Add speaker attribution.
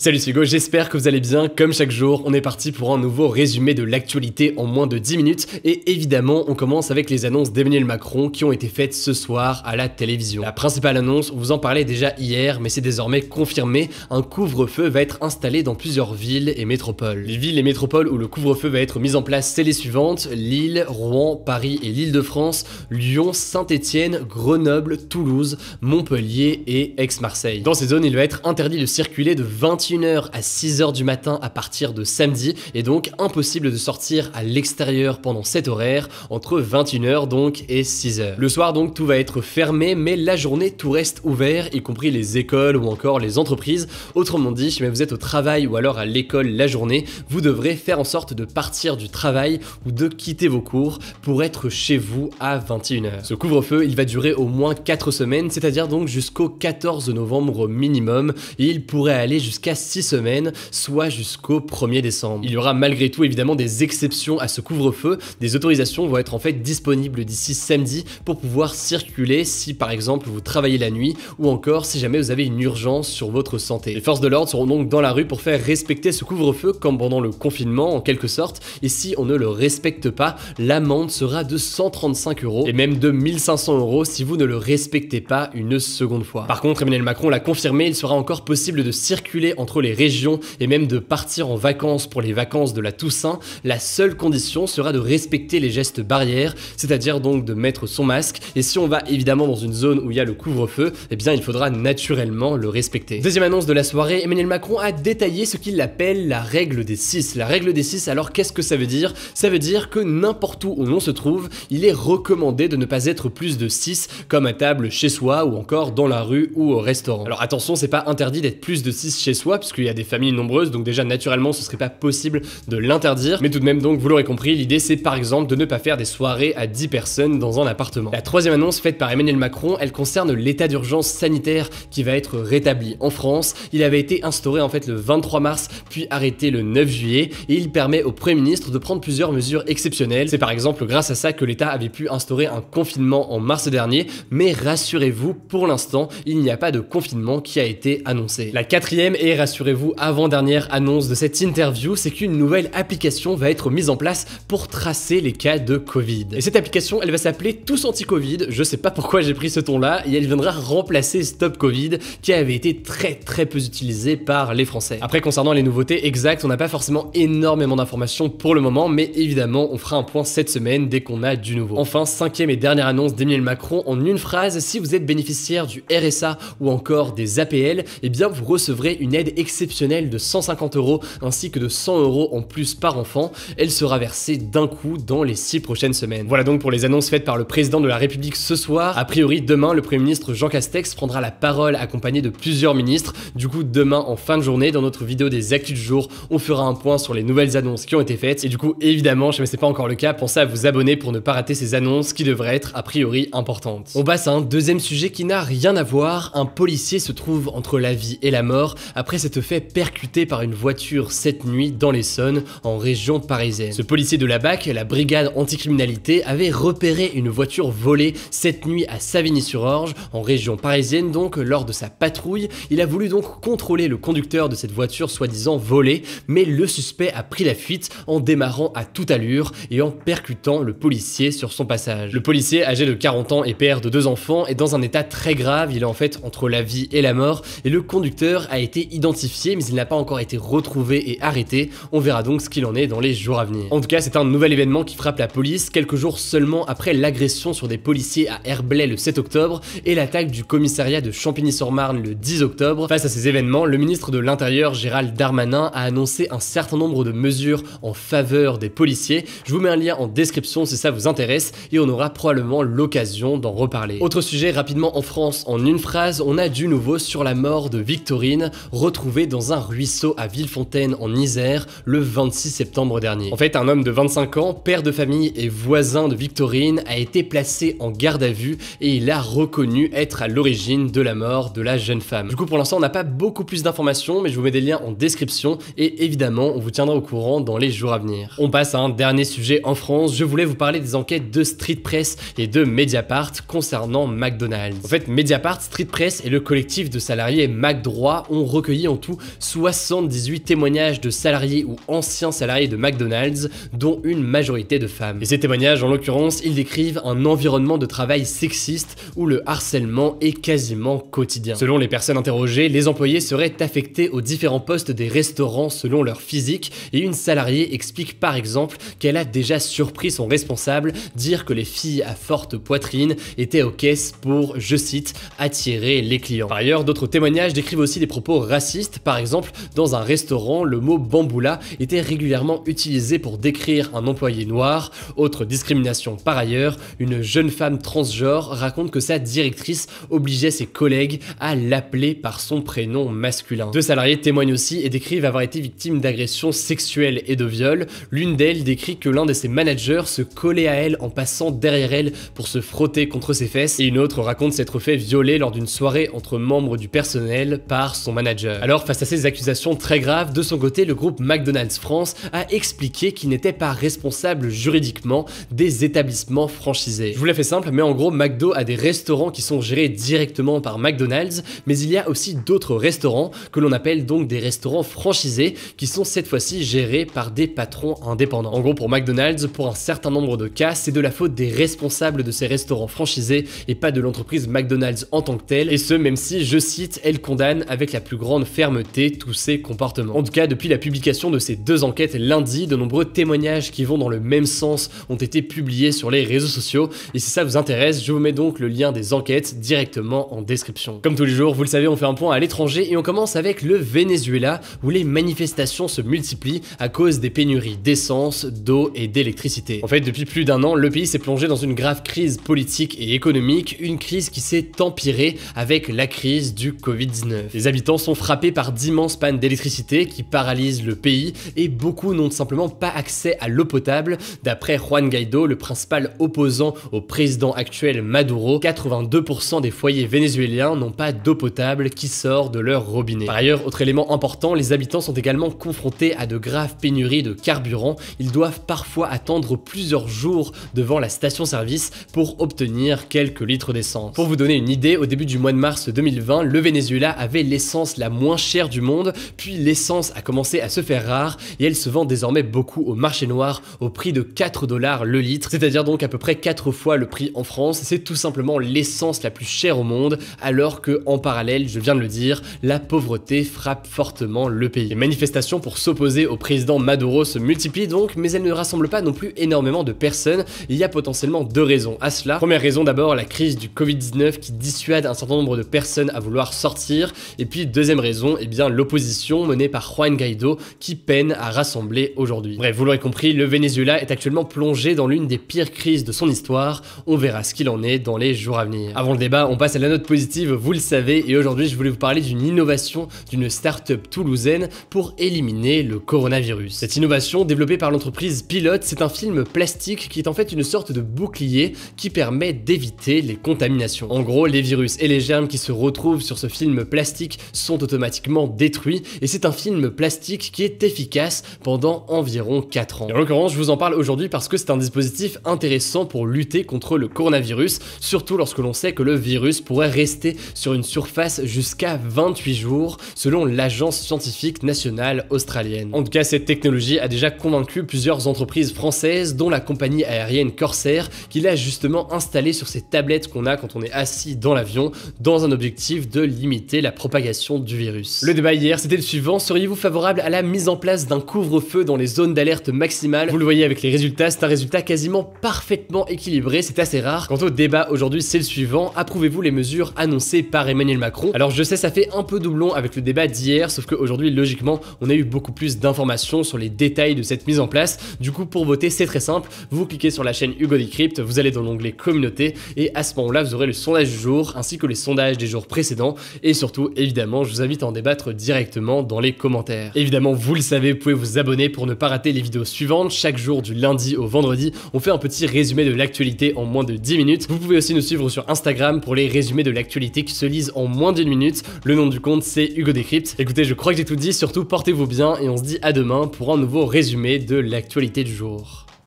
Speaker 1: Salut, c'est Hugo, j'espère que vous allez bien. Comme chaque jour, on est parti pour un nouveau résumé de l'actualité en moins de 10 minutes. Et évidemment, on commence avec les annonces d'Emmanuel Macron qui ont été faites ce soir à la télévision. La principale annonce, on vous en parlait déjà hier, mais c'est désormais confirmé, un couvre-feu va être installé dans plusieurs villes et métropoles. Les villes et métropoles où le couvre-feu va être mis en place, c'est les suivantes: Lille, Rouen, Paris et l'Île-de-France, Lyon, Saint-Étienne, Grenoble, Toulouse, Montpellier et Aix-Marseille. Dans ces zones, il va être interdit de circuler de 21h à 6h du matin à partir de samedi, et donc impossible de sortir à l'extérieur pendant cet horaire, entre 21h donc et 6h. Le soir donc tout va être fermé, mais la journée tout reste ouvert, y compris les écoles ou encore les entreprises. Autrement dit, si vous êtes au travail ou alors à l'école la journée, vous devrez faire en sorte de partir du travail ou de quitter vos cours pour être chez vous à 21h. Ce couvre-feu, il va durer au moins 4 semaines, c'est-à-dire donc jusqu'au 14 novembre minimum, et il pourrait aller jusqu'à 6 semaines, soit jusqu'au 1er décembre. Il y aura malgré tout évidemment des exceptions à ce couvre-feu. Des autorisations vont être en fait disponibles d'ici samedi pour pouvoir circuler si par exemple vous travaillez la nuit ou encore si jamais vous avez une urgence sur votre santé. Les forces de l'ordre seront donc dans la rue pour faire respecter ce couvre-feu comme pendant le confinement en quelque sorte, et si on ne le respecte pas, l'amende sera de 135 € et même de 1500 € si vous ne le respectez pas une seconde fois. Par contre, Emmanuel Macron l'a confirmé, il sera encore possible de circuler entre les régions et même de partir en vacances pour les vacances de la Toussaint. La seule condition sera de respecter les gestes barrières, c'est-à-dire donc de mettre son masque, et si on va évidemment dans une zone où il y a le couvre-feu, eh bien il faudra naturellement le respecter. Deuxième annonce de la soirée, Emmanuel Macron a détaillé ce qu'il appelle la règle des 6. La règle des 6, alors qu'est-ce que ça veut dire? Ça veut dire que n'importe où l'on se trouve, il est recommandé de ne pas être plus de 6, comme à table chez soi ou encore dans la rue ou au restaurant. Alors attention, c'est pas interdit d'être plus de 6 chez soi, puisqu'il y a des familles nombreuses, donc déjà naturellement ce serait pas possible de l'interdire, mais tout de même donc vous l'aurez compris, l'idée c'est par exemple de ne pas faire des soirées à 10 personnes dans un appartement. La troisième annonce faite par Emmanuel Macron, elle concerne l'état d'urgence sanitaire qui va être rétabli en France. Il avait été instauré en fait le 23 mars puis arrêté le 9 juillet, et il permet au Premier ministre de prendre plusieurs mesures exceptionnelles. C'est par exemple grâce à ça que l'État avait pu instaurer un confinement en mars dernier, mais rassurez-vous, pour l'instant il n'y a pas de confinement qui a été annoncé. La quatrième, et rassurez-vous, avant-dernière annonce de cette interview, c'est qu'une nouvelle application va être mise en place pour tracer les cas de Covid. Et cette application, elle va s'appeler Tous Anti-Covid. Je sais pas pourquoi j'ai pris ce ton-là, et elle viendra remplacer Stop Covid, qui avait été très peu utilisé par les Français. Après, concernant les nouveautés exactes, on n'a pas forcément énormément d'informations pour le moment, mais évidemment, on fera un point cette semaine dès qu'on a du nouveau. Enfin, cinquième et dernière annonce d'Emmanuel Macron en une phrase: si vous êtes bénéficiaire du RSA ou encore des APL, eh bien vous recevrez une aide exceptionnelle de 150 € ainsi que de 100 € en plus par enfant. Elle sera versée d'un coup dans les 6 prochaines semaines. Voilà donc pour les annonces faites par le président de la République ce soir. A priori, demain, le Premier ministre Jean Castex prendra la parole accompagné de plusieurs ministres. Du coup, demain, en fin de journée, dans notre vidéo des actus du jour, on fera un point sur les nouvelles annonces qui ont été faites. Et du coup, évidemment, si c'est pas encore le cas, pensez à vous abonner pour ne pas rater ces annonces qui devraient être a priori importantes. On passe à un deuxième sujet qui n'a rien à voir. Un policier se trouve entre la vie et la mort après s'être fait percuter par une voiture cette nuit dans l'Essonne, en région parisienne. Ce policier de la BAC, la brigade anticriminalité, avait repéré une voiture volée cette nuit à Savigny-sur-Orge, en région parisienne donc. Lors de sa patrouille, il a voulu donc contrôler le conducteur de cette voiture soi-disant volée, mais le suspect a pris la fuite en démarrant à toute allure et en percutant le policier sur son passage. Le policier, âgé de 40 ans et père de 2 enfants, est dans un état très grave. Il est en fait entre la vie et la mort, et le conducteur a été identifié, mais il n'a pas encore été retrouvé et arrêté. On verra donc ce qu'il en est dans les jours à venir. En tout cas, c'est un nouvel événement qui frappe la police, quelques jours seulement après l'agression sur des policiers à Herblay le 7 octobre et l'attaque du commissariat de Champigny-sur-Marne le 10 octobre. Face à ces événements, le ministre de l'Intérieur, Gérald Darmanin, a annoncé un certain nombre de mesures en faveur des policiers. Je vous mets un lien en description si ça vous intéresse, et on aura probablement l'occasion d'en reparler. Autre sujet rapidement en France, en une phrase, on a du nouveau sur la mort de Victorine, retrouvée dans un ruisseau à Villefontaine en Isère le 26 septembre dernier. En fait, un homme de 25 ans, père de famille et voisin de Victorine, a été placé en garde à vue et il a reconnu être à l'origine de la mort de la jeune femme. Du coup, pour l'instant, on n'a pas beaucoup plus d'informations, mais je vous mets des liens en description et évidemment, on vous tiendra au courant dans les jours à venir. On passe à un dernier sujet en France. Je voulais vous parler des enquêtes de Street Press et de Mediapart concernant McDonald's. En fait, Mediapart, Street Press et le collectif de salariés McDroit ont recueilli recueilli en tout 78 témoignages de salariés ou anciens salariés de McDonald's, dont une majorité de femmes. Et ces témoignages, en l'occurrence, ils décrivent un environnement de travail sexiste où le harcèlement est quasiment quotidien. Selon les personnes interrogées, les employés seraient affectés aux différents postes des restaurants selon leur physique, et une salariée explique par exemple qu'elle a déjà surpris son responsable dire que les filles à forte poitrine étaient aux caisses pour, je cite, attirer les clients. Par ailleurs, d'autres témoignages décrivent aussi des propos racistes. Par exemple, dans un restaurant, le mot bamboula était régulièrement utilisé pour décrire un employé noir. Autre discrimination par ailleurs, une jeune femme transgenre raconte que sa directrice obligeait ses collègues à l'appeler par son prénom masculin. Deux salariés témoignent aussi et décrivent avoir été victimes d'agressions sexuelles et de viols. L'une d'elles décrit que l'un de ses managers se collait à elle en passant derrière elle pour se frotter contre ses fesses, et une autre raconte s'être fait violer lors d'une soirée entre membres du personnel par son manager. Alors, face à ces accusations très graves, de son côté, le groupe McDonald's France a expliqué qu'il n'était pas responsable juridiquement des établissements franchisés. Je vous la fais simple, mais en gros, McDo a des restaurants qui sont gérés directement par McDonald's, mais il y a aussi d'autres restaurants que l'on appelle donc des restaurants franchisés qui sont cette fois-ci gérés par des patrons indépendants. En gros, pour McDonald's, pour un certain nombre de cas, c'est de la faute des responsables de ces restaurants franchisés et pas de l'entreprise McDonald's en tant que telle, et ce même si, je cite, elle condamne avec la plus grande fermeté tous ces comportements. En tout cas, depuis la publication de ces deux enquêtes lundi, de nombreux témoignages qui vont dans le même sens ont été publiés sur les réseaux sociaux, et si ça vous intéresse, je vous mets donc le lien des enquêtes directement en description. Comme tous les jours, vous le savez, on fait un point à l'étranger et on commence avec le Venezuela, où les manifestations se multiplient à cause des pénuries d'essence, d'eau et d'électricité. En fait, depuis plus d'un an, le pays s'est plongé dans une grave crise politique et économique, une crise qui s'est empirée avec la crise du Covid-19. Les habitants sont frappés par d'immenses pannes d'électricité qui paralysent le pays, et beaucoup n'ont simplement pas accès à l'eau potable. D'après Juan Guaido, le principal opposant au président actuel Maduro, 82% des foyers vénézuéliens n'ont pas d'eau potable qui sort de leur robinet. Par ailleurs, autre élément important, les habitants sont également confrontés à de graves pénuries de carburant. Ils doivent parfois attendre plusieurs jours devant la station-service pour obtenir quelques litres d'essence. Pour vous donner une idée, au début du mois de mars 2020, le Venezuela avait l'essence la moins chère du monde, puis l'essence a commencé à se faire rare et elle se vend désormais beaucoup au marché noir au prix de 4 $ le litre, c'est-à-dire donc à peu près 4 fois le prix en France. C'est tout simplement l'essence la plus chère au monde, alors que en parallèle, je viens de le dire, la pauvreté frappe fortement le pays. Les manifestations pour s'opposer au président Maduro se multiplient donc, mais elles ne rassemblent pas non plus énormément de personnes. Il y a potentiellement deux raisons à cela. Première raison d'abord, la crise du Covid-19 qui dissuade un certain nombre de personnes à vouloir sortir, et puis deuxième raison, eh bien l'opposition menée par Juan Guaido qui peine à rassembler aujourd'hui. Bref, vous l'aurez compris, le Venezuela est actuellement plongé dans l'une des pires crises de son histoire. On verra ce qu'il en est dans les jours à venir. Avant le débat, on passe à la note positive, vous le savez, et aujourd'hui je voulais vous parler d'une innovation d'une start-up toulousaine pour éliminer le coronavirus. Cette innovation, développée par l'entreprise Pilote, c'est un film plastique qui est en fait une sorte de bouclier qui permet d'éviter les contaminations. En gros, les virus et les germes qui se retrouvent sur ce film plastique sont automatiquement détruits, et c'est un film plastique qui est efficace pendant environ 4 ans. Et en l'occurrence, je vous en parle aujourd'hui parce que c'est un dispositif intéressant pour lutter contre le coronavirus, surtout lorsque l'on sait que le virus pourrait rester sur une surface jusqu'à 28 jours, selon l'agence scientifique nationale australienne. En tout cas, cette technologie a déjà convaincu plusieurs entreprises françaises, dont la compagnie aérienne Corsair, qui l'a justement installé sur ces tablettes qu'on a quand on est assis dans l'avion, dans un objectif de limiter la propagation du virus. Le débat hier, c'était le suivant: seriez-vous favorable à la mise en place d'un couvre-feu dans les zones d'alerte maximale? Vous le voyez avec les résultats, c'est un résultat quasiment parfaitement équilibré, c'est assez rare. Quant au débat aujourd'hui, c'est le suivant: approuvez-vous les mesures annoncées par Emmanuel Macron? Alors je sais, ça fait un peu doublon avec le débat d'hier, sauf qu'aujourd'hui, logiquement, on a eu beaucoup plus d'informations sur les détails de cette mise en place. Du coup, pour voter, c'est très simple, vous cliquez sur la chaîne Hugo Decrypt, vous allez dans l'onglet communauté, et à ce moment-là, vous aurez le sondage du jour, ainsi que les sondages des jours précédents, et surtout, évidemment, je vous invite à en débattre directement dans les commentaires. Évidemment, vous le savez, vous pouvez vous abonner pour ne pas rater les vidéos suivantes. Chaque jour, du lundi au vendredi, on fait un petit résumé de l'actualité en moins de 10 minutes. Vous pouvez aussi nous suivre sur Instagram pour les résumés de l'actualité qui se lisent en moins d'1 minute. Le nom du compte, c'est Hugo Decrypt. Écoutez, je crois que j'ai tout dit, surtout portez-vous bien, et on se dit à demain pour un nouveau résumé de l'actualité du jour.